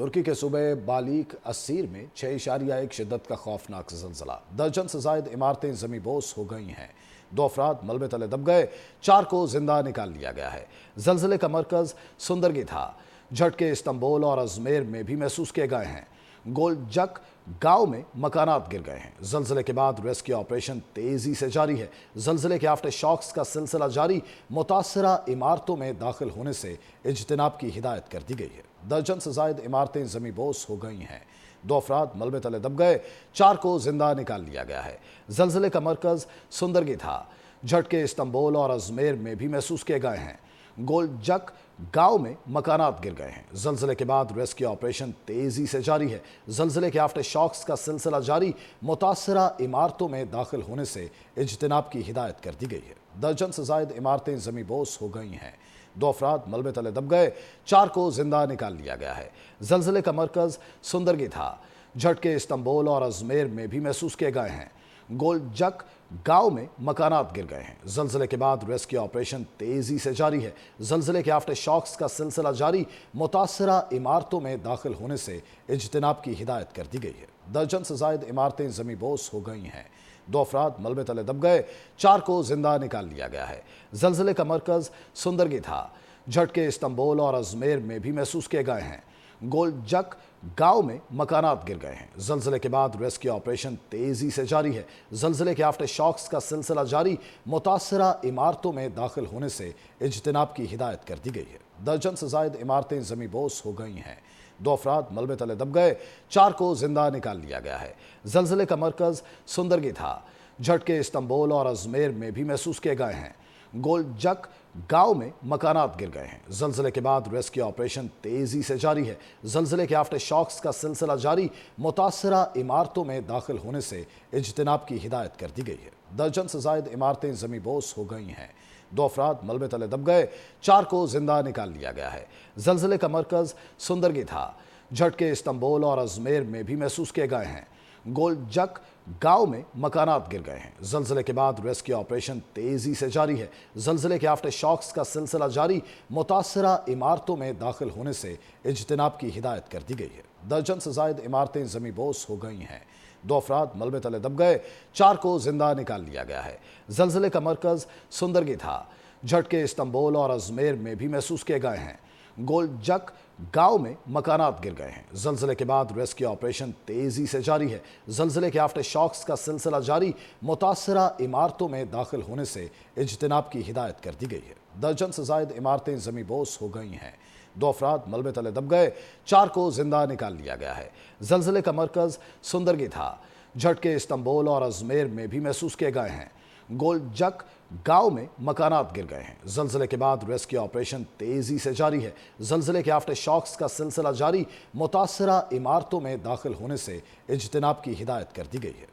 ترکی کے صوبے بالیک اسیر میں 6.1 شدت کا خوفناک زلزلہ، درجن سے زائد عمارتیں زمیں بوس ہو گئی ہیں، 2 افراد ملبے تلے دب گئے، 4 کو زندہ نکال لیا گیا ہے۔ زلزلے کا مرکز سندرگی تھا۔ جھٹکے استنبول اور ازمیر میں بھی محسوس کیے گئے ہیں۔ گولجک گاؤں میں مکانات گر گئے ہیں۔ زلزلے کے بعد ریسکیو آپریشن تیزی سے جاری ہے۔ زلزلے کے آفٹر شاکس کا سلسلہ جاری، متاثرہ عمارتوں میں داخل ہونے سے اجتناب کی ہدایت کر دی گئی ہے۔ درجن سے زائد عمارتیں زمیں بوس ہو گئی ہیں، 2 افراد ملبے تلے دب گئے، 4 کو زندہ نکال لیا گیا ہے۔ زلزلے کا مرکز سندرگی تھا۔ جھٹکے استنبول اور ازمیر میں بھی محسوس کیے گئے ہیں۔ گولجک گاؤں میں مکانات گر گئے ہیں۔ زلزلے کے بعد ریسکیو آپریشن تیزی سے جاری ہے۔ زلزلے کے آفٹر شاکس کا سلسلہ جاری، متاثرہ عمارتوں میں داخل ہونے سے اجتناب کی ہدایت کر دی گئی ہے۔ درجن سے زائد عمارتیں زمیں بوس ہو گئی ہیں، 2 افراد ملبے تلے دب گئے، 4 کو زندہ نکال لیا گیا ہے۔ زلزلے کا مرکز سندرگی تھا۔ جھٹکے استنبول اور ازمیر میں بھی محسوس کیے گئے ہیں۔ گولجک گاؤں میں مکانات گر گئے ہیں۔ زلزلے کے بعد ریسکیو آپریشن تیزی سے جاری ہے۔ زلزلے کے آفٹر شاکس کا سلسلہ جاری، متاثرہ عمارتوں میں داخل ہونے سے اجتناب کی ہدایت کر دی گئی ہے۔ درجن سے زائد عمارتیں زمیں بوس ہو گئی ہیں، 2 افراد ملبے تلے دب گئے، 4 کو زندہ نکال لیا گیا ہے۔ زلزلے کا مرکز سندرگی تھا۔ جھٹکے استنبول اور ازمیر میں بھی محسوس کیے گئے ہیں۔ گولجک گاؤں میں مکانات گر گئے ہیں۔ زلزلے کے بعد ریسکیو آپریشن تیزی سے جاری ہے۔ زلزلے کے آفٹر شاکس کا سلسلہ جاری، متاثرہ عمارتوں میں داخل ہونے سے اجتناب کی ہدایت کر دی گئی ہے۔ درجن سے زائد عمارتیں زمیں بوس ہو گئی ہیں، 2 افراد ملبے تلے دب گئے، 4 کو زندہ نکال لیا گیا ہے۔ زلزلے کا مرکز سندرگی تھا۔ جھٹکے استنبول اور ازمیر میں بھی محسوس کیے گئے ہیں۔ گولجک گاؤں میں مکانات گر گئے ہیں۔ زلزلے کے بعد ریسکیو آپریشن تیزی سے جاری ہے۔ زلزلے کے آفٹر شاکس کا سلسلہ جاری، متاثرہ عمارتوں میں داخل ہونے سے اجتناب کی ہدایت کر دی گئی ہے۔ درجن سے زائد عمارتیں زمیں بوس ہو گئی ہیں، 2 افراد ملبے تلے دب گئے، 4 کو زندہ نکال لیا گیا ہے۔ زلزلے کا مرکز سندرگی تھا۔ جھٹکے استنبول اور ازمیر میں بھی محسوس کیے گئے ہیں۔ گولجک گاؤں میں مکانات گر گئے ہیں۔ زلزلے کے بعد ریسکیو آپریشن تیزی سے جاری ہے۔ زلزلے کے آفٹر شاکس کا سلسلہ جاری، متاثرہ عمارتوں میں داخل ہونے سے اجتناب کی ہدایت کر دی گئی ہے۔ درجن سے زائد عمارتیں زمیں بوس ہو گئی ہیں، 2 افراد ملبے تلے دب گئے، 4 کو زندہ نکال لیا گیا ہے۔ زلزلے کا مرکز سندرگی تھا۔ جھٹکے استنبول اور ازمیر میں بھی محسوس کیے گئے ہیں۔ گولجک گاؤں میں مکانات گر گئے ہیں۔ زلزلے کے بعد ریسکیو آپریشن تیزی سے جاری ہے۔ زلزلے کے آفٹر شاکس کا سلسلہ جاری، متاثرہ عمارتوں میں داخل ہونے سے اجتناب کی ہدایت کر دی گئی ہے۔ درجن سے زائد عمارتیں زمیں بوس ہو گئی ہیں، 2 افراد ملبے تلے دب گئے، 4 کو زندہ نکال لیا گیا ہے۔ زلزلے کا مرکز سندرگی تھا۔ جھٹکے استنبول اور ازمیر میں بھی محسوس کیے گئے ہیں۔ گولجک گاؤں میں مکانات گر گئے ہیں۔ زلزلے کے بعد ریسکیو آپریشن تیزی سے جاری ہے۔ زلزلے کے آفٹر شاکس کا سلسلہ جاری، متاثرہ عمارتوں میں داخل ہونے سے اجتناب کی ہدایت کر دی گئی ہے۔